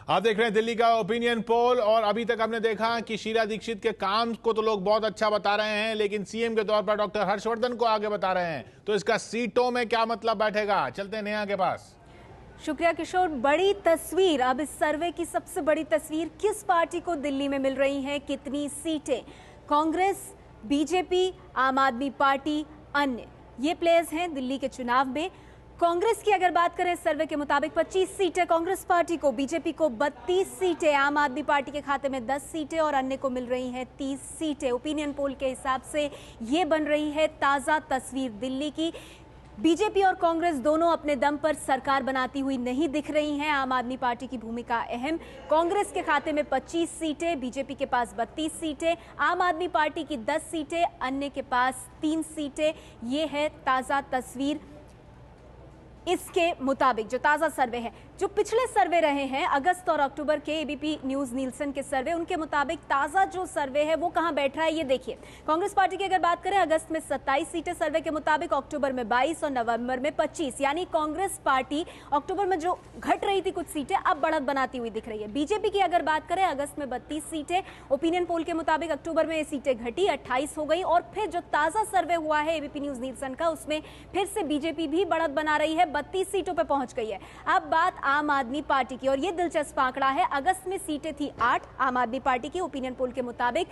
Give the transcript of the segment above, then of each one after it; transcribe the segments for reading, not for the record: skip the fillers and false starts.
आप देख रहे हैं दिल्ली का ओपिनियन पोल और अभी तक हमने देखा कि शीला दीक्षित के काम को तो लोग बहुत अच्छा बता रहे हैं, लेकिन सीएम के तौर पर डॉक्टर हर्षवर्धन को आगे बता रहे हैं। तो इसका सीटों में क्या मतलब बैठेगा, चलते हैं नेहा के पास। शुक्रिया किशोर। बड़ी तस्वीर, अब इस सर्वे की सबसे बड़ी तस्वीर, किस पार्टी को दिल्ली में मिल रही हैं कितनी सीटें? कांग्रेस, बीजेपी, आम आदमी पार्टी, अन्य, ये प्लेयर्स हैं दिल्ली के चुनाव में। कांग्रेस की अगर बात करें सर्वे के मुताबिक 25 सीटें कांग्रेस पार्टी को, बीजेपी को 32 सीटें, आम आदमी पार्टी के खाते में 10 सीटें और अन्य को मिल रही हैं 30 सीटें। ओपिनियन पोल के हिसाब से ये बन रही है ताज़ा तस्वीर दिल्ली की। बीजेपी और कांग्रेस दोनों अपने दम पर सरकार बनाती हुई नहीं दिख रही हैं। आम आदमी पार्टी की भूमिका अहम। कांग्रेस के खाते में 25 सीटें, बीजेपी के पास 32 सीटें, आम आदमी पार्टी की 10 सीटें, अन्य के पास 3 सीटें। ये है ताज़ा तस्वीर इसके मुताबिक जो ताज़ा सर्वे है। जो पिछले सर्वे रहे हैं अगस्त और अक्टूबर के एबीपी न्यूज़ नीलसन के सर्वे, उनके मुताबिक ताज़ा जो सर्वे है वो कहां बैठ रहा है ये देखिए। कांग्रेस पार्टी की अगर बात करें अगस्त में 27 सीटें सर्वे के मुताबिक, अक्टूबर में 22 और नवंबर में 25, यानी कांग्रेस पार्टी अक्टूबर में जो घट रही थी कुछ सीटें अब बढ़त बनाती हुई दिख रही है। बीजेपी की अगर बात करें अगस्त में 32 सीटें, ओपिनियन पोल के मुताबिक अक्टूबर में ये सीटें घटी 28 हो गई और फिर जो ताज़ा सर्वे हुआ है एबीपी न्यूज़ नीलसन का उसमें फिर से बीजेपी भी बढ़त बना रही है, 32 सीटों पर पहुंच गई है। अब बात आम आदमी पार्टी की और ये दिलचस्प आंकड़ा है, अगस्त में सीटें थी 8 आम आदमी पार्टी की, ओपिनियन पोल के मुताबिक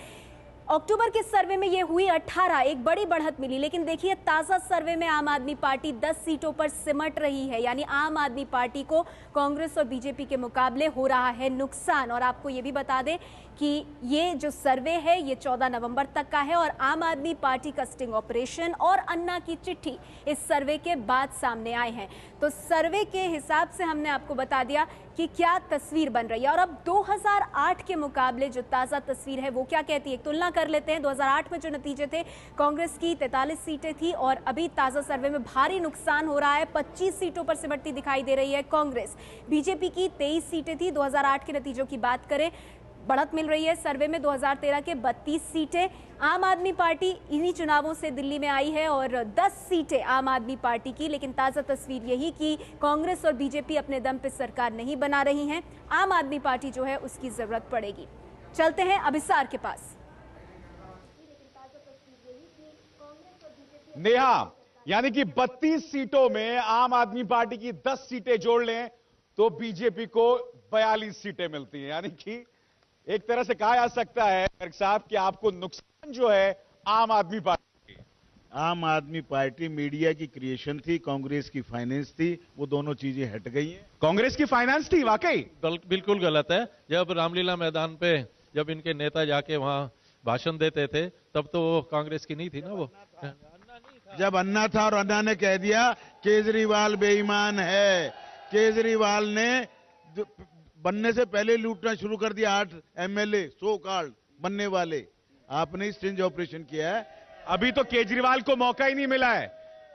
अक्टूबर के सर्वे में ये हुई 18, एक बड़ी बढ़त मिली। लेकिन देखिए ताजा सर्वे में आम आदमी पार्टी 10 सीटों पर सिमट रही है, यानी आम आदमी पार्टी को कांग्रेस और बीजेपी के मुकाबले हो रहा है नुकसान। और आपको ये भी बता दें कि ये जो सर्वे है ये 14 नवंबर तक का है और आम आदमी पार्टी का स्टिंग ऑपरेशन और अन्ना की चिट्ठी इस सर्वे के बाद सामने आए हैं। तो सर्वे के हिसाब से हमने आपको बता दिया कि क्या तस्वीर बन रही है। और अब 2008 के मुकाबले जो ताज़ा तस्वीर है वो क्या कहती है, तुलना कर लेते हैं। 2008 में जो नतीजे थे, कांग्रेस की 43 सीटें थी और अभी ताज़ा सर्वे में भारी नुकसान हो रहा है, 25 सीटों पर सिमटती दिखाई दे रही है कांग्रेस। बीजेपी की 23 सीटें थी, 2008 के नतीजों की बात करें बढ़त मिल रही है सर्वे में 2013 के 32 सीटें। आम आदमी पार्टी इन्हीं चुनावों से दिल्ली में आई है और 10 सीटें आम आदमी पार्टी की। लेकिन ताज़ा तस्वीर यही कि कांग्रेस और बीजेपी अपने दम पर सरकार नहीं बना रही हैं, आम आदमी पार्टी जो है उसकी जरूरत पड़ेगी। चलते हैं अभिसार के पास। नेहा, यानी कि 32 सीटों में आम आदमी पार्टी की 10 सीटें जोड़ लें तो बीजेपी को 42 सीटें मिलती हैं। यानी कि एक तरह से कहा जा सकता है गर्ग साहब कि आपको नुकसान जो है आम आदमी पार्टी, आम आदमी पार्टी मीडिया की क्रिएशन थी, कांग्रेस की फाइनेंस थी, वो दोनों चीजें हट गई हैं। कांग्रेस की फाइनेंस थी वाकई बिल्कुल गलत है। जब रामलीला मैदान पे जब इनके नेता जाके वहां भाषण देते थे तब तो वो कांग्रेस की नहीं थी ना। वो जब अन्ना था और अन्ना ने कह दिया केजरीवाल बेईमान है, केजरीवाल ने बनने से पहले लूटना शुरू कर दिया 8 एमएलए सो कॉल्ड बनने वाले। आपने स्टिंज ऑपरेशन किया है। अभी तो केजरीवाल को मौका ही नहीं मिला है,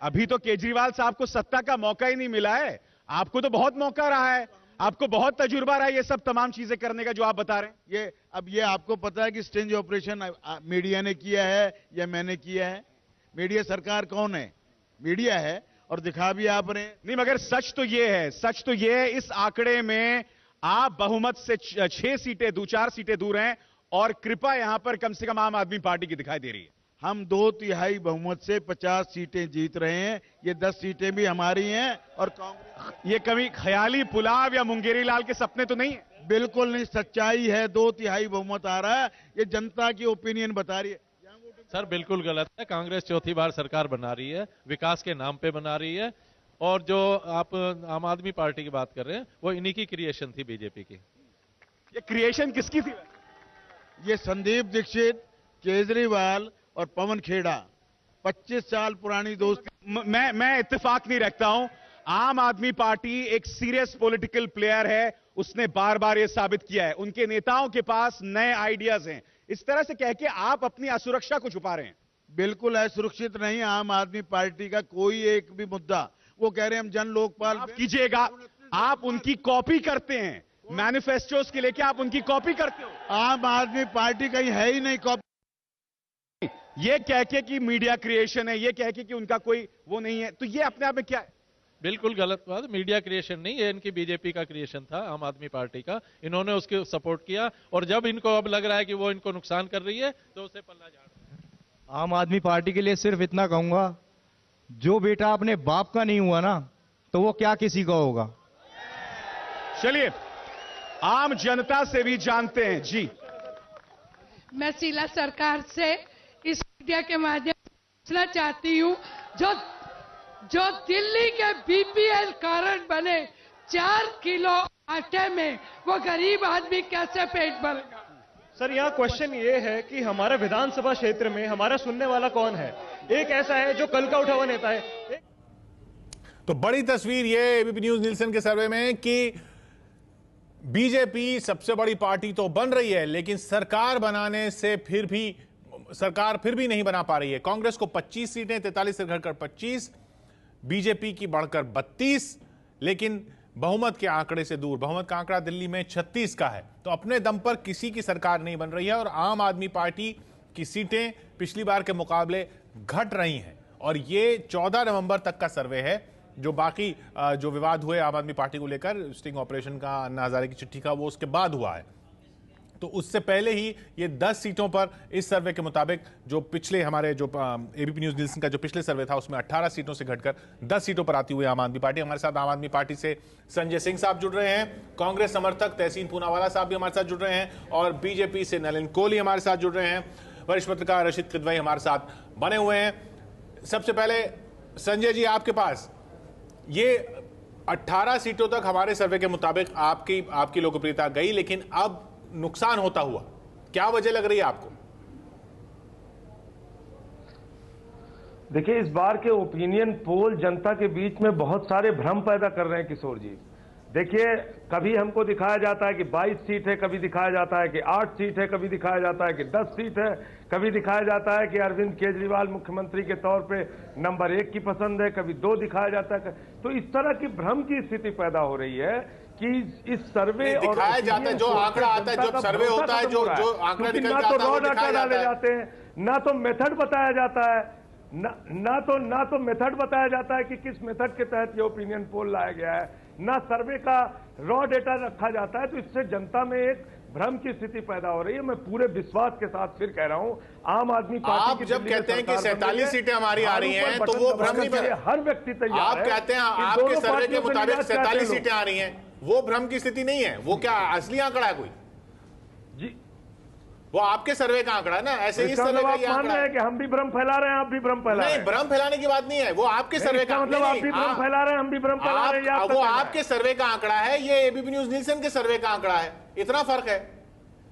अभी तो केजरीवाल साहब को सत्ता का मौका ही नहीं मिला है। आपको तो बहुत मौका रहा है, आपको बहुत तजुर्बा रहा है ये सब तमाम चीजें करने का जो आप बता रहे हैं। ये आपको पता है कि स्टिंज ऑपरेशन मीडिया ने किया है या मैंने किया है? मीडिया सरकार कौन है? मीडिया है और दिखा भी आपने नहीं। मगर सच तो ये है, इस आंकड़े में आप बहुमत से 6 सीटें 4 सीटें दूर हैं और कृपा यहां पर कम से कम आम आदमी पार्टी की दिखाई दे रही है। हम 2/3 बहुमत से 50 सीटें जीत रहे हैं, ये 10 सीटें भी हमारी हैं। और कांग्रेस, ये कभी ख्याली पुलाव या मुंगेरी लाल के सपने तो नहीं है? बिल्कुल नहीं, सच्चाई है। 2/3 बहुमत आ रहा है, ये जनता की ओपिनियन बता रही है। सर बिल्कुल गलत है। कांग्रेस चौथी बार सरकार बना रही है, विकास के नाम पे बना रही है। और जो आप आम आदमी पार्टी की बात कर रहे हैं वो इन्हीं की क्रिएशन थी, बीजेपी की। ये क्रिएशन किसकी थी? ये संदीप दीक्षित, केजरीवाल और पवन खेड़ा, 25 साल पुरानी दोस्ती। मैं इत्तेफाक नहीं रखता हूं। आम आदमी पार्टी एक सीरियस पॉलिटिकल प्लेयर है, उसने बार बार यह साबित किया है। उनके नेताओं के पास नए आइडियाज हैं। इस तरह से कह के आप अपनी असुरक्षा को छुपा रहे हैं। बिल्कुल असुरक्षित नहीं आम आदमी पार्टी का कोई एक भी मुद्दा। वो कह रहे हैं हम जन लोकपाल कीजिएगा, आप उनकी कॉपी करते हैं, मैनिफेस्टोस के लेके आप उनकी कॉपी करते हो। आम आदमी पार्टी कहीं है ही नहीं कॉपी। ये कह के कि मीडिया क्रिएशन है, ये कह के कि उनका कोई वो नहीं है, तो ये अपने आप में क्या है? बिल्कुल गलत बात। मीडिया क्रिएशन नहीं, ये इनकी बीजेपी का क्रिएशन था, आम आदमी पार्टी का। इन्होंने उसके सपोर्ट किया और जब इनको अब लग रहा है कि वो इनको नुकसान कर रही है तो उसे पल्ला झाड़। आम आदमी पार्टी के लिए सिर्फ इतना कहूंगा, जो बेटा अपने बाप का नहीं हुआ ना तो वो क्या किसी का होगा। चलिए आम जनता से भी जानते हैं जी। मैं शीला सरकार से इस मीडिया के माध्यम से पूछना चाहती हूँ, जो दिल्ली के बीपीएल कारण बने 4 किलो आटे में वो गरीब आदमी कैसे पेट भरेगा? सर यहाँ क्वेश्चन ये है कि हमारे विधानसभा क्षेत्र में हमारा सुनने वाला कौन है? एक ऐसा है जो कल का उठा हुआ नेता है। तो बड़ी तस्वीर ये एबीपी न्यूज नीलसन के सर्वे में कि बीजेपी सबसे बड़ी पार्टी तो बन रही है, लेकिन सरकार बनाने से सरकार फिर भी नहीं बना पा रही है। कांग्रेस को 25 सीटें, 43 से घटकर 25, बीजेपी की बढ़कर 32, लेकिन बहुमत के आंकड़े से दूर। बहुमत का आंकड़ा दिल्ली में 36 का है। तो अपने दम पर किसी की सरकार नहीं बन रही है और आम आदमी पार्टी की सीटें पिछली बार के मुकाबले घट रही हैं। और ये 14 नवंबर तक का सर्वे है। जो बाकी जो विवाद हुए आम आदमी पार्टी को लेकर, स्टिंग ऑपरेशन का, अन्ना हजारे की चिट्ठी का, वो उसके बाद हुआ है। तो उससे पहले ही ये 10 सीटों पर इस सर्वे के मुताबिक, जो पिछले हमारे जो एबीपी न्यूज नीलसन का जो पिछले सर्वे था उसमें 18 सीटों से घटकर 10 सीटों पर आती हुई आम आदमी पार्टी। हमारे साथ आम आदमी पार्टी से संजय सिंह साहब जुड़ रहे हैं, कांग्रेस समर्थक तहसीन पूनावाला साहब भी हमारे साथ जुड़ रहे हैं और बीजेपी से नलिन कोहली हमारे साथ जुड़ रहे हैं। वरिष्ठ पत्रकार रशीद किदवई हमारे साथ बने हुए हैं। सबसे पहले संजय जी, आपके पास ये 18 सीटों तक हमारे सर्वे के मुताबिक आपकी लोकप्रियता गई, लेकिन अब नुकसान होता हुआ क्या वजह लग रही है आपको? देखिए, इस बार के ओपिनियन पोल जनता के बीच में बहुत सारे भ्रम पैदा कर रहे हैं किशोर जी। देखिए, कभी हमको दिखाया जाता है कि 22 सीट है, कभी दिखाया जाता है कि 8 सीट है, कभी दिखाया जाता है कि 10 सीट है, कभी दिखाया जाता है कि अरविंद केजरीवाल मुख्यमंत्री के तौर पे नंबर 1 की पसंद है, कभी 2 दिखाया जाता है। तो इस तरह की भ्रम की स्थिति पैदा हो रही है कि इस सर्वे और दिखाया जाता है, जो आंकड़ा आता है, जो सर्वे होता है, जो आंकड़ा निकल जाता है, ना तो रॉ डाटा डाले जाते हैं, ना तो मेथड बताया जाता है, ना तो मेथड बताया जाता है कि किस मेथड के तहत ये ओपिनियन पोल लाया गया है, ना सर्वे का रॉ डेटा रखा जाता है। तो इससे जनता में एक भ्रम की स्थिति पैदा हो रही है। मैं पूरे विश्वास के साथ फिर कह रहा हूं, आम आदमी पार्टी आप जब कहते हैं कि 47 सीटें हमारी आ रही हैं, तो वो भ्रम नहीं बना। हर व्यक्ति तैयार है। आप कहते हैं आपके सर्वे के मुताबिक 47 सीटें आ रही हैं, वो भ्रम की स्थिति नहीं है। वो क्या असली आंकड़ा है कोई? जी, वो आपके सर्वे का आंकड़ा है ना। ऐसे ही सर्वे का आंकड़ा है कि हम भी भ्रम फैला रहे हैं, आप भी भ्रम फैला रहे हैं। नहीं, भ्रम फैलाने की बात नहीं है, वो आपके सर्वे का मतलब आप भी भ्रम फैला रहे हैं, हम भी भ्रम फैला रहे हैं। वो आपके सर्वे का आंकड़ा है, ये एबीपी न्यूज नीलसन के सर्वे का आंकड़ा है। इतना फर्क है।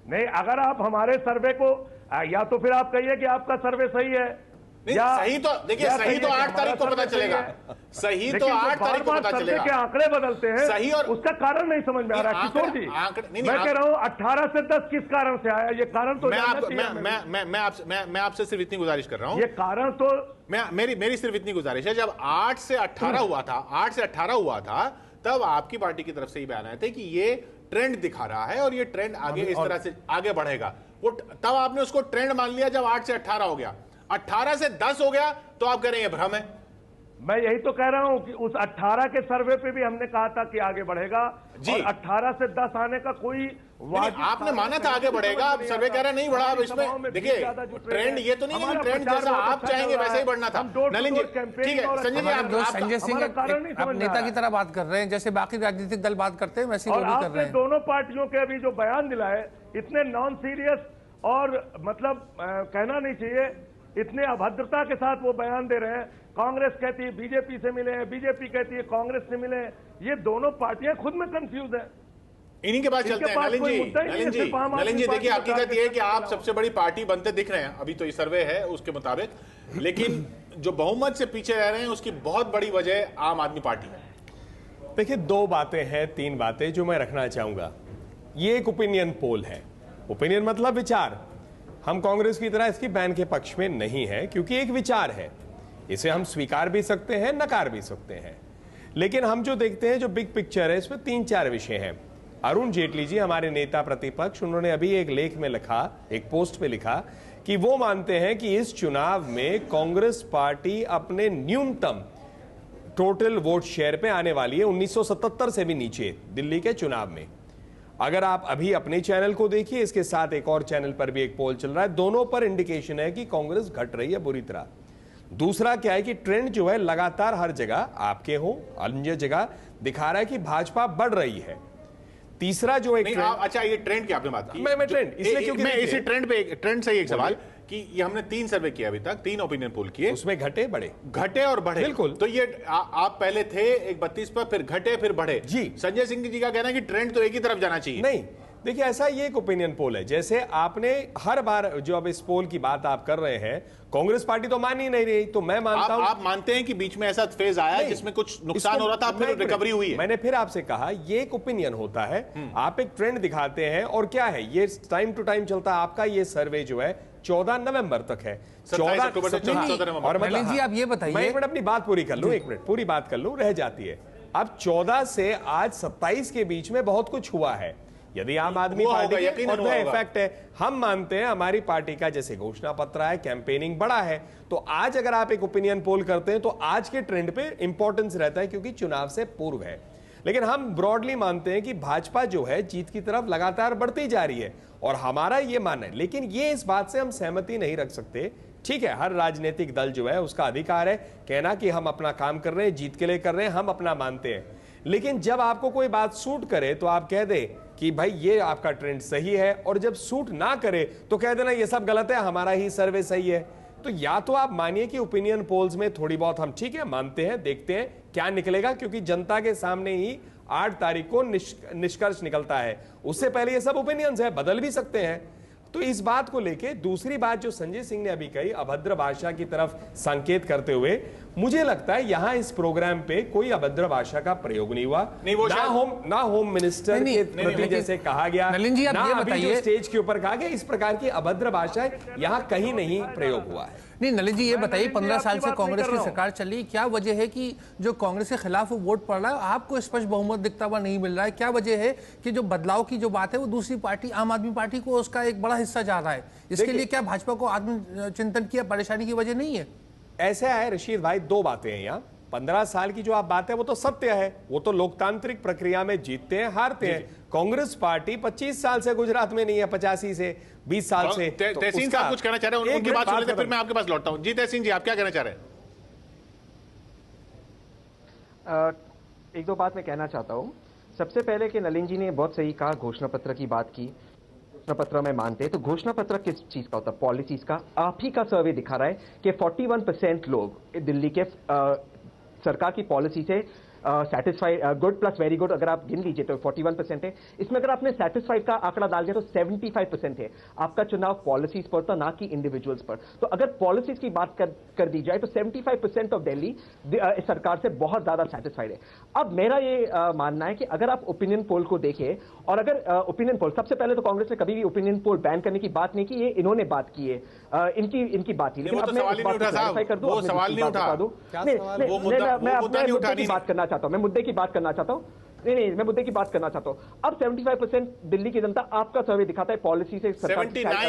नहीं, अगर आप हमारे सर्वे को, या तो फिर आप कहिए कि आपका सर्वे सही है, सही तो देखिए, सही तो 8 तारीख को पता चलेगा। सही तो 8 तारीख को पता चलेगा। के आंकड़े बदलते हैं, सही, और उसका कारण नहीं समझ में आ रहा है किशोर जी। मैं कह रहा हूं 18 से 10 किस कारण से आया, ये कारण तो मैं आपसे सिर्फ इतनी गुजारिश कर रहा हूं, ये कारण तो मेरी सिर्फ इतनी गुजारिश है, जब 8 से 18 हुआ था, तब आपकी पार्टी की तरफ से ही बयान आए थे कि ये ट्रेंड दिखा रहा है और ये ट्रेंड आगे इस तरह से आगे बढ़ेगा। वो तब आपने उसको ट्रेंड मान लिया। जब 8 से 18 हो गया, 18 से 10 हो गया, तो आप कह रहे हैं ये भ्रम है। मैं यही तो कह रहा हूं कि उस 18 के सर्वे पे भी हमने कहा था कि आगे बढ़ेगा जी। और 18 से 10 आने का कोई आपने माना था आगे बढ़ेगा, अब सर्वे कह रहा नहीं बढ़ा। अब इसमें देखिए, ट्रेंड ये तो नहीं है, ट्रेंड जैसा आप चाहेंगे वैसे ही बढ़ना था। नलिन जी, ठीक है। संजय जी, संजय सिंह आप नेता की तरह बात कर रहे हैं, जैसे बाकी राजनीतिक दल बात करते हैं वैसे ही वो भी कर रहे हैं। दोनों पार्टियों के अभी जो बयान दिलाए, इतने नॉन सीरियस और मतलब कहना नहीं चाहिए, इतने अभद्रता के साथ वो बयान दे रहे हैं। कांग्रेस कहती है बीजेपी से मिले हैं, बीजेपी कहती है कांग्रेस से मिले हैं। ये दोनों पार्टियां खुद में कंफ्यूज है। इन्हीं के पास चलते हैं। नलिन जी, देखिए, हकीकत ये है कि आप सबसे बड़ी पार्टी बनते दिख रहे हैं, अभी तो ये सर्वे है उसके मुताबिक, लेकिन जो बहुमत से पीछे रह रहे हैं उसकी बहुत बड़ी वजह आम आदमी पार्टी है। देखिए, 2 बातें हैं, 3 बातें जो मैं रखना चाहूंगा। ये एक ओपिनियन पोल है। ओपिनियन मतलब विचार। हम कांग्रेस की तरह इसकी बैन के पक्ष में नहीं है, क्योंकि एक विचार है, इसे हम स्वीकार भी सकते हैं, नकार भी सकते हैं। लेकिन हम जो देखते हैं, जो बिग पिक्चर है, इसमें 3-4 विषय हैं। अरुण जेटली जी, हमारे नेता प्रतिपक्ष, उन्होंने अभी एक लेख में लिखा, एक पोस्ट पे लिखा कि वो मानते हैं कि इस चुनाव में कांग्रेस पार्टी अपने न्यूनतम टोटल वोट शेयर पे आने वाली है, 1977 से भी नीचे दिल्ली के चुनाव में। अगर आप अभी अपने चैनल को देखिए, इसके साथ एक और चैनल पर भी एक पोल चल रहा है, दोनों पर इंडिकेशन है कि कांग्रेस घट रही है बुरी तरह। दूसरा क्या है कि ट्रेंड जो है लगातार हर जगह, आपके हो अन्य जगह, दिखा रहा है कि भाजपा बढ़ रही है। तीसरा जो एक अच्छा, ये ट्रेंड की आपने बात की, मैं ट्रेंड इसलिए क्योंकि मैं इसी ट्रेंड से एक सवाल कि ये हमने 3 सर्वे किए अभी तक, 3 ओपिनियन पोल किए, उसमें घटे और बढ़े। बिल्कुल। तो ये आप पहले थे एक 32 पर, फिर घटे, फिर बढ़े जी। संजय सिंह जी का कहना है कि ट्रेंड तो एक ही तरफ जाना चाहिए। नहीं, देखिए ऐसा ये एक ओपिनियन पोल है, जैसे आपने हर बार जो अब इस पोल की बात आप कर रहे हैं, कांग्रेस पार्टी तो मान ही नहीं रही, तो मैं मानता हूं। आप मानते हैं कि बीच में ऐसा फेज आया जिसमें कुछ नुकसान हो रहा था, फिर रिकवरी हुई है? मैंने फिर आपसे कहा ये एक ओपिनियन होता है, आप एक ट्रेंड दिखाते हैं, और क्या है ये टाइम टू टाइम चलता है। आपका ये सर्वे जो है 14 नवंबर तक है, 14 अक्टूबर से 14 नवंबर। और नलिन जी आप ये बताइए, मैं एक मिनट अपनी बात पूरी कर लूं, एक मिनट पूरी बात कर लूं, रह जाती है। अब 14 से आज 27 के बीच में बहुत कुछ हुआ है। यदि आम आदमी पार्टी का इफेक्ट है, हम मानते हैं हमारी पार्टी का जैसे घोषणा पत्र है, कैंपेनिंग बड़ा है, तो आज अगर आप एक ओपिनियन पोल करते हैं तो आज के ट्रेंड पे इंपॉर्टेंस रहता है क्योंकि चुनाव से पूर्व है। लेकिन हम ब्रॉडली मानते हैं कि भाजपा जो है जीत की तरफ लगातार बढ़ती जा रही है, और हमारा ये मानना है। लेकिन ये इस बात से हम सहमति नहीं रख सकते। ठीक है, हर राजनीतिक दल जो है उसका अधिकार है कहना कि हम अपना काम कर रहे हैं, जीत के लिए कर रहे हैं, हम अपना मानते हैं। लेकिन जब आपको कोई बात सूट करे तो आप कह दे कि भाई ये आपका ट्रेंड सही है, और जब सूट ना करे तो कह देना ये सब गलत है, हमारा ही सर्वे सही है। तो या तो आप मानिए कि ओपिनियन पोल्स में थोड़ी बहुत हम ठीक है मानते हैं, देखते हैं क्या निकलेगा, क्योंकि जनता के सामने ही 8 तारीख को निष्कर्ष निकलता है, उससे पहले ये सब ओपिनियंस है, बदल भी सकते हैं। तो इस बात को लेके दूसरी बात जो संजय सिंह ने अभी कही, अभद्र भाषा की तरफ संकेत करते हुए, मुझे लगता है यहां इस प्रोग्राम पे कोई अभद्र भाषा का प्रयोग नहीं हुआ, ना होम मिनिस्टर के प्रति जैसे कहा गया, नलिन जी आप ये बताइए, स्टेज के ऊपर कहा गया, इस प्रकार की अभद्र भाषा यहां कहीं नहीं प्रयोग हुआ है। नहीं नलिन जी ये बताइए, 15 साल से कांग्रेस की सरकार चली, क्या वजह है कि जो कांग्रेस के खिलाफ वो वोट पड़ रहा है, आपको स्पष्ट बहुमत दिखता हुआ नहीं मिल रहा है? क्या वजह है कि जो बदलाव की जो बात है वो दूसरी पार्टी आम आदमी पार्टी को उसका एक बड़ा हिस्सा जा रहा है? इसके लिए क्या भाजपा को आत्मचिंतन की परेशानी की वजह नहीं है? ऐसा है रशीद भाई, 2 बातें हैं यहाँ। 15 साल की जो आप बात है वो तो सत्य है, वो तो लोकतांत्रिक प्रक्रिया में जीतते हैं हारते हैं। कांग्रेस पार्टी 25 साल से गुजरात में नहीं है, 85 से 20 साल से। तहसीन साहब कुछ कहना चाह रहे हैं, उनकी बात सुन लेते हैं, फिर मैं आपके पास लौटता हूं। जी तहसीन जी, आप क्या कहना चाह रहे हैं? 1-2 बात मैं कहना चाहता हूं। सबसे पहले कि नलिन जी ने बहुत सही कहा, घोषणा पत्र की बात की, घोषणा पत्र में मानते हैं, तो घोषणा पत्र किस चीज का होता है? पॉलिसीज का। आप ही का सर्वे दिखा रहा है कि 41% लोग दिल्ली के सरकार की पॉलिसी से satisfied, good plus very good अगर आप गिन लीजिए तो 41% है। इसमें अगर आपने सेटिस्फाइड का आंकड़ा डाल दिया तो 75% है। आपका चुनाव पॉलिसीज पर था, ना कि इंडिविजुअल्स पर। तो अगर पॉलिसीज की बात कर दी जाए तो 75% ऑफ दिल्ली इस सरकार से बहुत ज्यादा सेटिस्फाइड है। अब मेरा ये मानना है कि अगर आप ओपिनियन पोल को देखें, और अगर ओपिनियन पोल, सबसे पहले तो कांग्रेस ने कभी भी ओपिनियन पोल बैन करने की बात नहीं की, ये इन्होंने बात की है, इनकी बात थी। लेकिन अब मैं इस बात को क्लैरिफाई कर दूं, मैं मुद्दे की बात करना चाहता हूं। नहीं, मैं मुद्दे की बात करना चाहता हूं। अब 75% दिल्ली की जनता, आपका सर्वे दिखाता है पॉलिसी से, 75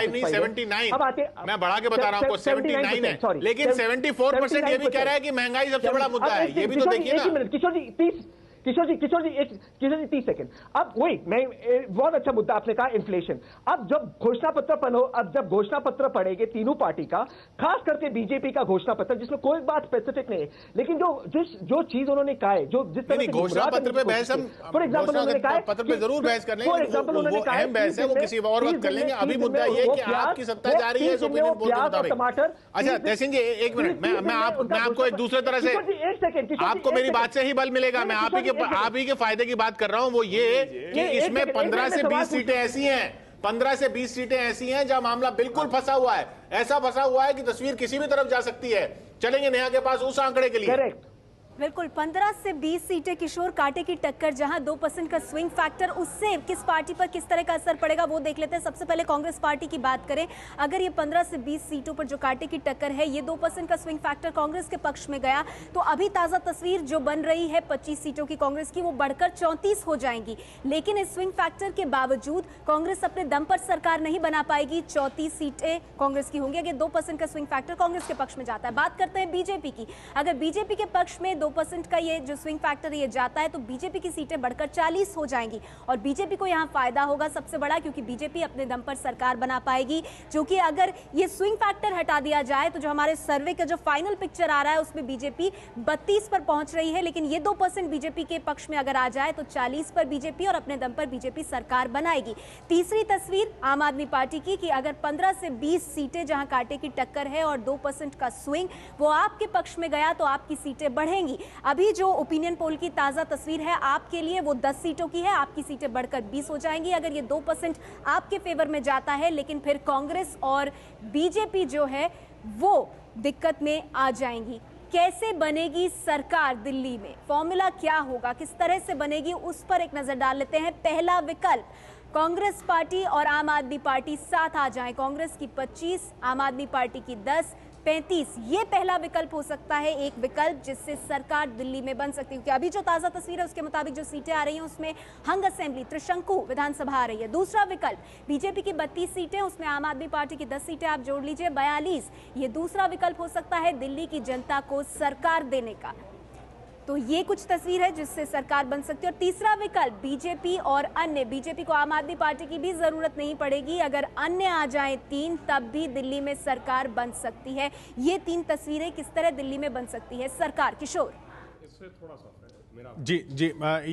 नहीं 79। अब आते, मैं बढ़ा के बता रहा हूं आपको, 79 है, लेकिन 74% ये भी कह रहा है कि महंगाई सबसे बड़ा मुद्दा है। ये भी तो देखिए ना। किशोर जी 30 सेकंड। अब वही मैं, बहुत अच्छा मुद्दा आपने कहा, इन्फ्लेशन। अब जब घोषणा पत्र जब घोषणा पत्र पढ़ेंगे तीनों पार्टी का, खास करके बीजेपी का घोषणा पत्र, जिसमें कोई बात स्पेसिफिक नहीं है, लेकिन जो चीज उन्होंने कहा है, जो जिस तरह घोषणा पत्र पे बहस, हम फॉर एग्जांपल उन्होंने कहा है पत्र पे जरूर बहस कर लेंगे, फॉर एग्जांपल उन्होंने कहा अहम बहस है, वो किसी और वक्त कर लेंगे। अभी मुद्दा ये है कि आपकी सत्ता जा रही है ओपिनियन पोल के मुताबिक। टमाटर। अच्छा तहसीन जी, एक मिनट, मैं आपको एक दूसरे तरह से, आपको मेरी बात से ही बल मिलेगा। मैं आप ही के फायदे की बात कर रहा हूं, वो ये कि इसमें 15 से 20 सीटें ऐसी हैं, 15 से 20 सीटें ऐसी हैं जहां मामला बिल्कुल फंसा हुआ है। ऐसा फंसा हुआ है कि तस्वीर किसी भी तरफ जा सकती है। चलेंगे नेहा के पास उस आंकड़े के लिए। बिल्कुल 15 से 20 सीटें किशोर, कांटे की टक्कर, जहां 2% का स्विंग फैक्टर, उससे किस पार्टी पर किस तरह का असर पड़ेगा वो देख लेते हैं। सबसे पहले कांग्रेस पार्टी की बात करें, अगर ये 15 से 20 सीटों पर जो कांटे की टक्कर है, ये 2% का स्विंग फैक्टर कांग्रेस के पक्ष में गया तो अभी ताजा तस्वीर जो बन रही है 25 सीटों की कांग्रेस की, वो बढ़कर 34 हो जाएंगी। लेकिन इस स्विंग फैक्टर के बावजूद कांग्रेस अपने दम पर सरकार नहीं बना पाएगी। 34 सीटें कांग्रेस की होंगी अगर 2% का स्विंग फैक्टर कांग्रेस के पक्ष में जाता है। बात करते हैं बीजेपी की, अगर बीजेपी के पक्ष में 2% का ये जो स्विंग फैक्टर ये जाता है तो बीजेपी की सीटें बढ़कर 40 हो जाएंगी और बीजेपी को यहां फायदा होगा सबसे बड़ा, क्योंकि बीजेपी अपने दम पर सरकार बना पाएगी। जो कि अगर ये स्विंग फैक्टर हटा दिया जाए तो जो हमारे सर्वे का जो फाइनल पिक्चर आ रहा है उसमें बीजेपी 32 पर पहुंच रही है, लेकिन ये 2% बीजेपी के पक्ष में अगर आ जाए तो 40 पर बीजेपी और अपने दम पर बीजेपी सरकार बनाएगी। तीसरी तस्वीर आम आदमी पार्टी की कि अगर 15 से 20 सीटें जहां कांटे की टक्कर है और 2% का स्विंग वो आपके पक्ष में गया तो आपकी सीटें बढ़ेंगी। अभी जो ओपिनियन पोल की ताजा तस्वीर है आपके लिए वो 10 सीटों की है, आपकी सीटें बढ़कर 20 हो जाएंगी अगर ये 2% आपके फेवर में जाता है। लेकिन फिर कांग्रेस और बीजेपी जो है वो दिक्कत में आ जाएंगी। कैसे बनेगी सरकार दिल्ली में, फॉर्मूला क्या होगा, किस तरह से बनेगी, उस पर एक नजर डाल लेते हैं। पहला विकल्प, कांग्रेस पार्टी और आम आदमी पार्टी साथ आ जाएं, कांग्रेस की 25, आम आदमी पार्टी की 10, 35, ये पहला विकल्प हो सकता है, एक विकल्प जिससे सरकार दिल्ली में बन सकती है। क्योंकि अभी जो ताजा तस्वीर है उसके मुताबिक जो सीटें आ रही हैं उसमें हंग असेंबली, त्रिशंकु विधानसभा आ रही है। दूसरा विकल्प, बीजेपी की 32 सीटें, उसमें आम आदमी पार्टी की 10 सीटें, आप जोड़ लीजिए 42, ये दूसरा विकल्प हो सकता है दिल्ली की जनता को सरकार देने का। तो ये कुछ तस्वीर है जिससे सरकार बन सकती है। और तीसरा विकल्प, बीजेपी और अन्य, बीजेपी को आम आदमी पार्टी की भी जरूरत नहीं पड़ेगी, अगर अन्य आ जाएं 3 तब भी दिल्ली में सरकार बन सकती है। ये 3 तस्वीरें किस तरह दिल्ली में बन सकती है सरकार। किशोर जी,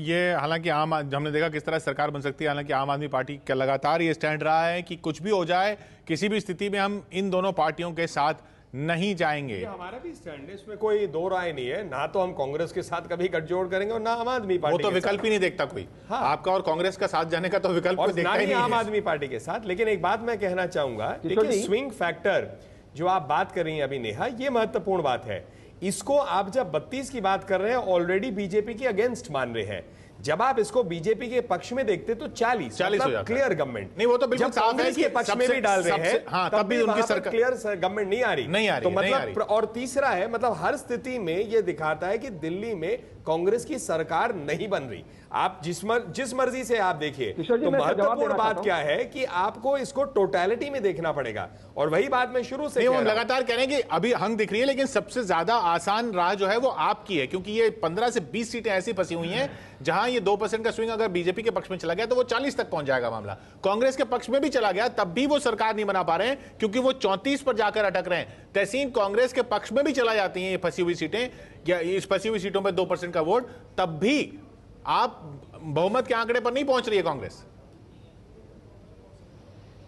ये हालांकि हमने देखा किस तरह सरकार बन सकती है। हालांकि आम आदमी पार्टी का लगातार ये स्टैंड रहा है कि कुछ भी हो जाए, किसी भी स्थिति में हम इन दोनों पार्टियों के साथ नहीं जाएंगे। हमारा भी स्टैंड है, इसमें कोई दो राय नहीं है। ना तो हम कांग्रेस के साथ कभी गठजोड़ करेंगे और ना आम आदमी पार्टी, वो तो विकल्प ही नहीं देखता कोई। हाँ। आपका और कांग्रेस का साथ जाने का तो विकल्प और देखता ही नहीं आम आदमी पार्टी के साथ। लेकिन एक बात मैं कहना चाहूंगा, देखिए स्विंग फैक्टर जो आप बात कर रही हैं अभी नेहा, ये महत्वपूर्ण बात है। इसको आप जब 32 की बात कर रहे हैं ऑलरेडी बीजेपी के अगेंस्ट मान रहे हैं, जब आप इसको बीजेपी के पक्ष में देखते तो 40 हो जाता है। क्लियर गवर्नमेंट नहीं, वो तो बिल्कुल साफ है कि के पक्ष में भी डाल रहे हैं, हाँ, तब भी उनकी सरकार क्लियर गवर्नमेंट नहीं आ रही तो मतलब। और तीसरा है, मतलब हर स्थिति में ये दिखाता है कि दिल्ली में कांग्रेस की सरकार नहीं बन रही। आप जिस मर्जी से आप देखिए, तो महत्वपूर्ण बात क्या है कि आपको इसको टोटलिटी में देखना पड़ेगा। और वही बात मैं शुरू से लगातार कह रहे हैं कि अभी हंग दिख रही है, लेकिन सबसे ज्यादा आसान राह जो है वो आपकी है, क्योंकि ये 15 से 20 सीटें ऐसी फंसी हुई हैं जहां ये 2% का स्विंग अगर बीजेपी के पक्ष में चला गया तो वो 40 तक पहुंच जाएगा मामला। कांग्रेस के पक्ष में भी चला गया तब भी वो सरकार नहीं बना पा रहे हैं, क्योंकि वो 34 पर जाकर अटक रहे हैं। तहसीन कांग्रेस के पक्ष में भी चला जाती हैं ये फंसी हुई सीटें, या इस फंसी हुई सीटों पर 2% का वोट, तब भी आप बहुमत के आंकड़े पर नहीं पहुंच रही है कांग्रेस।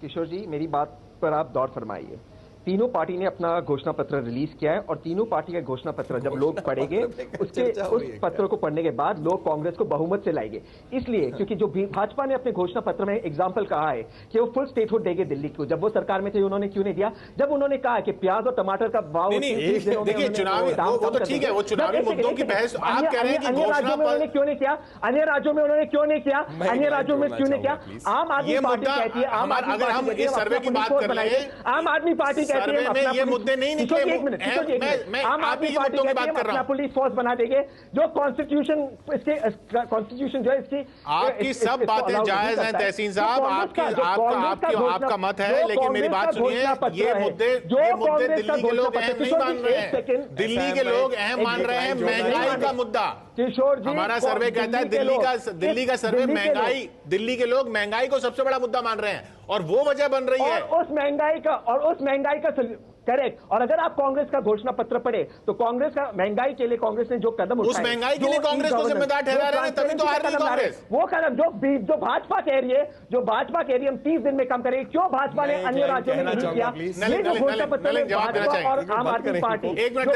किशोर जी, मेरी बात पर आप गौर फरमाइए। तीनों पार्टी ने अपना घोषणा पत्र रिलीज किया है और तीनों पार्टी का घोषणा पत्र जब लोग पढ़ेंगे उसके उस पत्र को पढ़ने के बाद लोग कांग्रेस को बहुमत से लाएंगे। इसलिए क्योंकि जो भाजपा ने अपने घोषणा पत्र में एग्जाम्पल कहा है कि वो फुल स्टेटहुड देंगे दिल्ली को, जब वो सरकार में थे उन्होंने क्यों नहीं दिया? जब उन्होंने कहा कि प्याज और टमाटर का भाव, देखिए चुनावी वो तो ठीक है, वो चुनावी मुद्दों की बहस आप कह रहे हैं कि अन्य राज्यों में उन्होंने क्यों नहीं किया? अन्य राज्यों में उन्होंने क्यों नहीं किया? अन्य राज्यों में क्यों नहीं किया? आम आदमी पार्टी कहती है, आम आदमी पार्टी सर्वे की बात कर रहे हैं, आम आदमी पार्टी कहती है मुद्दे नहीं निकले। मैं आम आदमी पार्टी कहती है अपना पुलिस फोर्स बना देंगे, जो कॉन्स्टिट्यूशन कॉन्स्टिट्यूशन जो है इसकी आपकी सब बातें जायज हैं तहसीन साहब, आपका मत है, लेकिन मेरी बात सुनिए, ये मुद्दे दिल्ली के लोग अहम नहीं मान रहे हैं। दिल्ली के लोग अहम मान रहे हैं महंगाई का मुद्दा। किशोर जी, हमारा सर्वे कहता है दिल्ली का सर्वे महंगाई, दिल्ली के लोग महंगाई को सबसे बड़ा मुद्दा मान रहे हैं और वो वजह बन रही है। उस महंगाई का करेक्ट। और अगर आप कांग्रेस का घोषणा पत्र पढ़े तो कांग्रेस का महंगाई के लिए कांग्रेस ने जो कदम उठाए, उस महंगाई के लिए कांग्रेस को जिम्मेदार ठहरा रहे हैं, तभी तो हार रही कांग्रेस। वो कदम जो भाजपा कह रही है हम 30 दिन में कम करेंगे, क्यों भाजपा ने अन्य राज्यों में नहीं किया? ये जो घोषणा पत्र में भाजपा और आम आदमी पार्टी नहीं, एक मिनट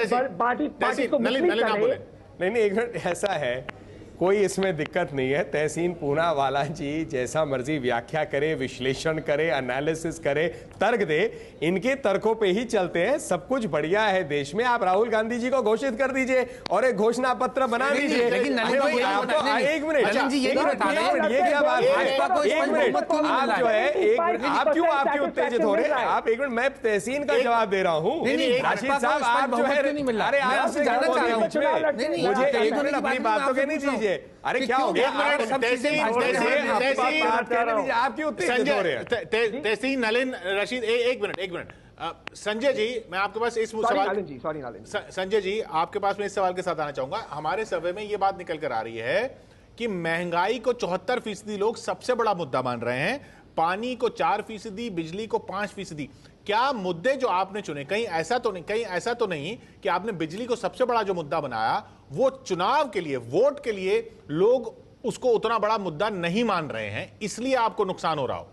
ऐसा है, कोई इसमें दिक्कत नहीं है। तहसीन पूनावाला जी जैसा मर्जी व्याख्या करे, विश्लेषण करे, एनालिसिस करे, तर्क दे, इनके तर्कों पे ही चलते हैं। सब कुछ बढ़िया है देश में। आप राहुल गांधी जी को घोषित कर दीजिए और एक घोषणा पत्र बना दीजिए। एक मिनट, ये क्या बात है? एक मिनट, आप जो है आप क्यों उत्तेजित हो रहे हैं? आप एक मिनट, मैं तहसीन का जवाब दे रहा हूँ। राशिद साहब, आप जो है, अरे आपसे मुझे एक मिनट अपनी बात तो कहनी दीजिए। अरे क्या हो गया? आप क्यों उत्तेजित हो रहे हैं? तहसीन, नलिन, रशीद, एक मिनट। संजय जी, मैं आपके पास इस सवाल, संजय जी आपके पास मैं इस सवाल के साथ आना चाहूंगा। हमारे सर्वे में ये बात निकल कर आ रही है कि महंगाई को 74% लोग सबसे बड़ा मुद्दा मान रहे हैं, पानी को 4%, बिजली को 5%। क्या मुद्दे जो आपने चुने, कहीं ऐसा तो नहीं कि आपने बिजली को सबसे बड़ा जो मुद्दा बनाया वो चुनाव के लिए, वोट के लिए लोग उसको उतना बड़ा मुद्दा नहीं मान रहे हैं, इसलिए आपको नुकसान हो रहा हो?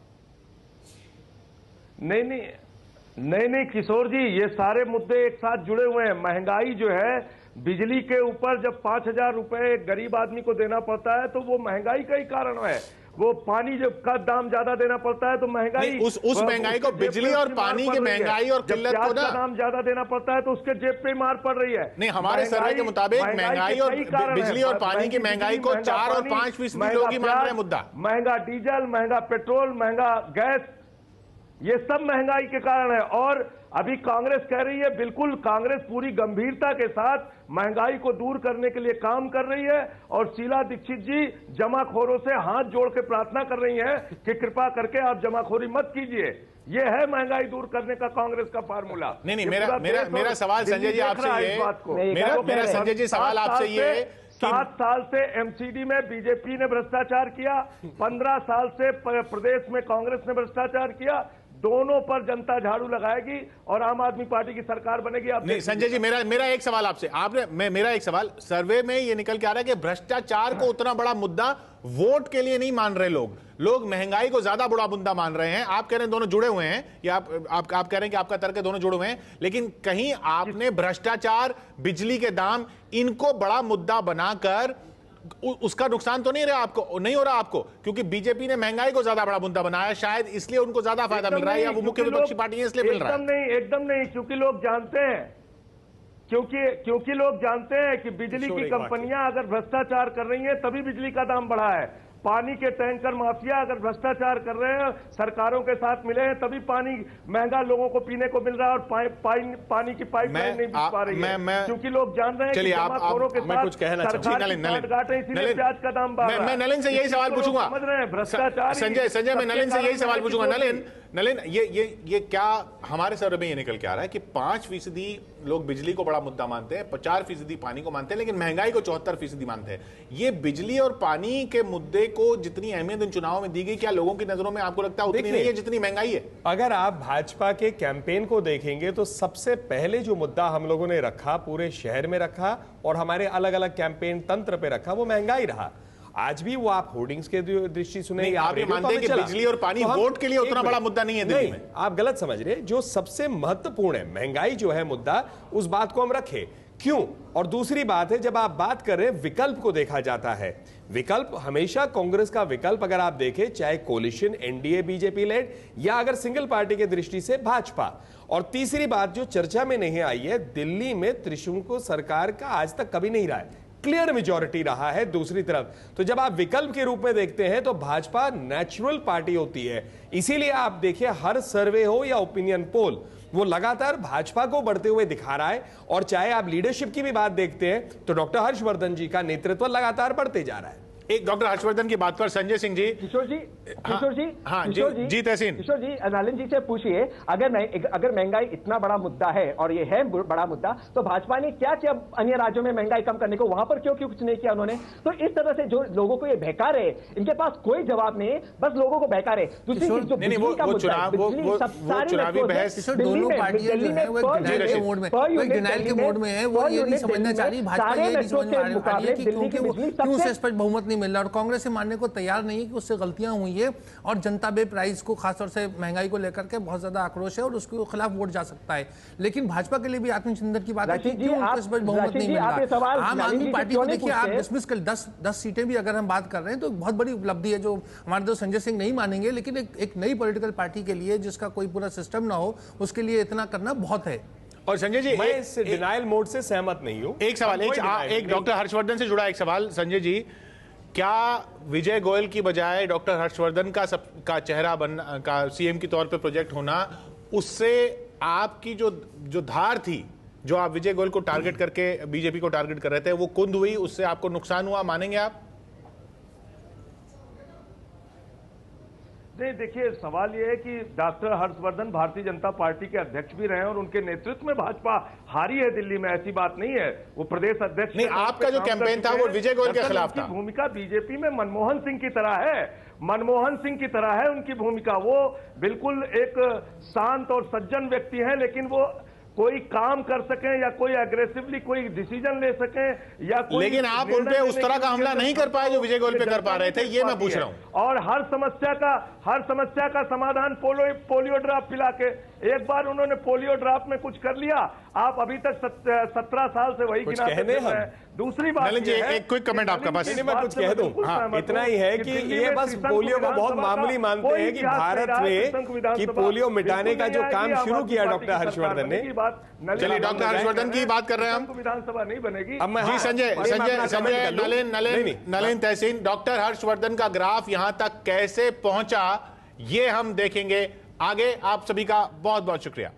नहीं किशोर जी, ये सारे मुद्दे एक साथ जुड़े हुए हैं। महंगाई जो है, बिजली के ऊपर जब 5,000 रुपए गरीब आदमी को देना पड़ता है तो वो महंगाई का ही कारण है। वो पानी जब का दाम ज्यादा देना पड़ता है तो महंगाई, उस महंगाई को, बिजली और पानी की महंगाई और किल्लत को ना दाम ज्यादा देना पड़ता है तो उसके जेब पे मार पड़ रही है। नहीं, हमारे सर्वे के मुताबिक महंगाई और बिजली और पानी की महंगाई को 4 और 5% लोग ही मान रहे हैं मुद्दा। महंगा डीजल, महंगा पेट्रोल, महंगा गैस, ये सब महंगाई के कारण है। और अभी कांग्रेस कह रही है, बिल्कुल कांग्रेस पूरी गंभीरता के साथ महंगाई को दूर करने के लिए काम कर रही है। और शीला दीक्षित जी जमाखोरों से हाथ जोड़ के प्रार्थना कर रही हैं कि कृपा करके आप जमाखोरी मत कीजिए। ये है महंगाई दूर करने का कांग्रेस का फार्मूला। नहीं, मेरा सवाल संजय जी आपसे ये, मेरा संजय जी सवाल आपसे ये, 7 साल से एमसीडी में बीजेपी ने भ्रष्टाचार किया, 15 साल से प्रदेश में कांग्रेस ने भ्रष्टाचार किया। दोनों पर जनता झाड़ू लगाएगी और आम आदमी पार्टी की सरकार बनेगी। आप नहीं संजय जी, मेरा एक सवाल आपसे, मेरा एक सवाल, सर्वे में ये निकल के आ रहा है कि भ्रष्टाचार को उतना बड़ा मुद्दा वोट के लिए नहीं मान रहे लोग महंगाई को ज्यादा बड़ा मुद्दा मान रहे हैं। आप कह रहे हैं दोनों जुड़े हुए हैं, या आप कह रहे हैं कि आपका तर्क है दोनों जुड़े हुए हैं, लेकिन कहीं आपने भ्रष्टाचार, बिजली के दाम, इनको बड़ा मुद्दा बनाकर उसका नुकसान तो नहीं हो रहा आपको, क्योंकि बीजेपी ने महंगाई को ज्यादा बड़ा मुद्दा बनाया, शायद इसलिए उनको ज्यादा फायदा मिल रहा है, या वो मुख्य विपक्षी पार्टी है इसलिए मिल रहा है? एकदम नहीं, क्योंकि लोग जानते हैं, क्योंकि लोग जानते हैं कि बिजली की कंपनियां अगर भ्रष्टाचार कर रही हैं तभी बिजली का दाम बढ़ा है। पानी के टैंकर माफिया अगर भ्रष्टाचार कर रहे हैं, सरकारों के साथ मिले हैं, तभी पानी महंगा लोगों को पीने को मिल रहा है और पानी की पाइपलाइन नहीं बिक पा रही है, क्योंकि लोग जान रहे हैं कि जमाखोरों के साथ कुछ कहना चाहूंगा, इसीलिए प्याज का दाम बढ़ रहा है। मैं नलिन से यही सवाल पूछूंगा, समझ रहे हैं भ्रष्टाचार। संजय, मैं नलिन से यही सवाल पूछूंगा। नलिन, ये क्या हमारे सर्वे में ये निकल के आ रहा है कि 5% लोग बिजली को बड़ा मुद्दा मानते हैं, 4% पानी को मानते हैं, लेकिन महंगाई को 74% मानते हैं। ये बिजली और पानी के मुद्दे को जितनी अहमियत इन चुनाव में दी गई, क्या लोगों की नजरों में आपको लगता है उतनी नहीं है जितनी महंगाई है? अगर आप भाजपा के कैंपेन को देखेंगे तो सबसे पहले जो मुद्दा हम लोगों ने रखा, पूरे शहर में रखा और हमारे अलग अलग कैंपेन तंत्र पे रखा, वो महंगाई रहा। आज भी वो आप होर्डिंग्स के दृष्टि सुने, आप ये मानते हैं कि बिजली और पानी वोट के लिए उतना बड़ा मुद्दा नहीं है दिल्ली में? आप गलत समझ रहे। जो सबसे महत्वपूर्ण है, महंगाई जो है मुद्दा, उस बात को हम रखें। क्यों? और दूसरी बात है, जब आप बात कर रहे हैं विकल्प को देखा जाता है, विकल्प हमेशा कांग्रेस का विकल्प अगर आप देखें, चाहे कोलिशन एनडीए बीजेपी लेड या अगर सिंगल पार्टी की दृष्टि से भाजपा। और तीसरी बात जो चर्चा में नहीं आई है, दिल्ली में त्रिशंकु सरकार का आज तक कभी नहीं रहा है, क्लियर मेजॉरिटी रहा है दूसरी तरफ। तो जब आप विकल्प के रूप में देखते हैं तो भाजपा नेचुरल पार्टी होती है। इसीलिए आप देखिए हर सर्वे हो या ओपिनियन पोल, वो लगातार भाजपा को बढ़ते हुए दिखा रहा है। और चाहे आप लीडरशिप की भी बात देखते हैं तो डॉक्टर हर्षवर्धन जी का नेतृत्व लगातार बढ़ते जा रहा है। एक डॉक्टर हर्षवर्धन की बात पर संजय सिंह जी। किशोर जी तहसीन, किशोर जी नलिन जी से पूछिए, अगर महंगाई इतना बड़ा मुद्दा है और ये है बड़ा मुद्दा, तो भाजपा ने क्या किया अन्य राज्यों में महंगाई कम करने को? वहां पर क्यों कुछ नहीं किया उन्होंने? तो इस तरह से जो लोगों को ये बहका रहे, इनके पास कोई जवाब नहीं, बस लोगों को बहका रहे। दूसरी चीज जो बिजली का मुद्दा है, चुनावी बहस दोनों पार्टियां जो है वो डिनाइल के मोड में है, वो ये नहीं समझना चाह रही, भाजपा ये नहीं समझ पा रही है कि क्योंकि वो क्यों से स्पष्ट बहुमत नहीं मिल रहा है और कांग्रेस से मानने को तैयार नहीं है कि उससे गलतियां हुई है और जनता बे प्राइस को खासतौर से महंगाई को लेकर के बहुत ज्यादा आक्रोश है और उसके खिलाफ वोट जा सकता है। लेकिन भाजपा के लिए भी आत्मचिंतन की बात है कि क्यों उनको स्पष्ट बहुमत नहीं मिल रहा। आम आदमी पार्टी को देखिए आप डिसमिस कर 10 सीटें भी अगर हम बात कर रहे हैं तो बहुत बड़ी उपलब्धि है, जो हमारे दोस्त संजय सिंह नहीं मानेंगे, लेकिन एक नई पॉलिटिकल पार्टी के लिए जिसका कोई पूरा सिस्टम ना हो उसके लिए इतना करना बहुत है। और संजय जी, मैं इस डिनायल मोड से सहमत नहीं हूं। एक सवाल, एक डॉक्टर हर्षवर्धन से जुड़ा एक सवाल। संजय जी, क्या विजय गोयल की बजाय डॉक्टर हर्षवर्धन का चेहरा बनना का सीएम के तौर पे प्रोजेक्ट होना, उससे आपकी जो धार थी, जो आप विजय गोयल को टारगेट करके बीजेपी को टारगेट कर रहे थे, वो कुंद हुई, उससे आपको नुकसान हुआ, मानेंगे आप? नहीं, देखिए सवाल यह है कि डॉक्टर हर्षवर्धन भारतीय जनता पार्टी के अध्यक्ष भी रहे और उनके नेतृत्व में भाजपा हारी है दिल्ली में, ऐसी बात नहीं है। वो प्रदेश अध्यक्ष नहीं, आपका जो कैंपेन था वो विजय गोयल के खिलाफ था। भूमिका बीजेपी में मनमोहन सिंह की तरह है, मनमोहन सिंह की तरह है उनकी भूमिका। वो बिल्कुल एक शांत और सज्जन व्यक्ति है, लेकिन वो कोई काम कर सकें या कोई एग्रेसिवली कोई डिसीजन ले सकें या कोई, लेकिन आप उन पे उस तरह का हमला नहीं कर पाए जो विजय गोयल पे कर पा रहे थे, ये मैं पूछ रहा हूं। और हर समस्या का समाधान पोलियो ड्रॉप पिला के, एक बार उन्होंने पोलियो ड्रॉप में कुछ कर लिया, आप अभी तक 17 साल से वही गिनाते हैं। दूसरी बात जी, एक क्विक कमेंट आपका पास। मैं कुछ कह दूं, इतना ही है कि ये बस पोलियो को बहुत मामूली मानते हैं कि भारत में कि पोलियो मिटाने का जो काम शुरू किया डॉक्टर हर्षवर्धन ने। चलिए, डॉक्टर हर्षवर्धन की बात कर रहे हैं हम। विधानसभा नहीं बनेगी। जी संजय, नलिन तहसीन, डॉक्टर हर्षवर्धन का ग्राफ यहां तक कैसे पहुंचा, ये हम देखेंगे आगे। आप सभी का बहुत बहुत शुक्रिया।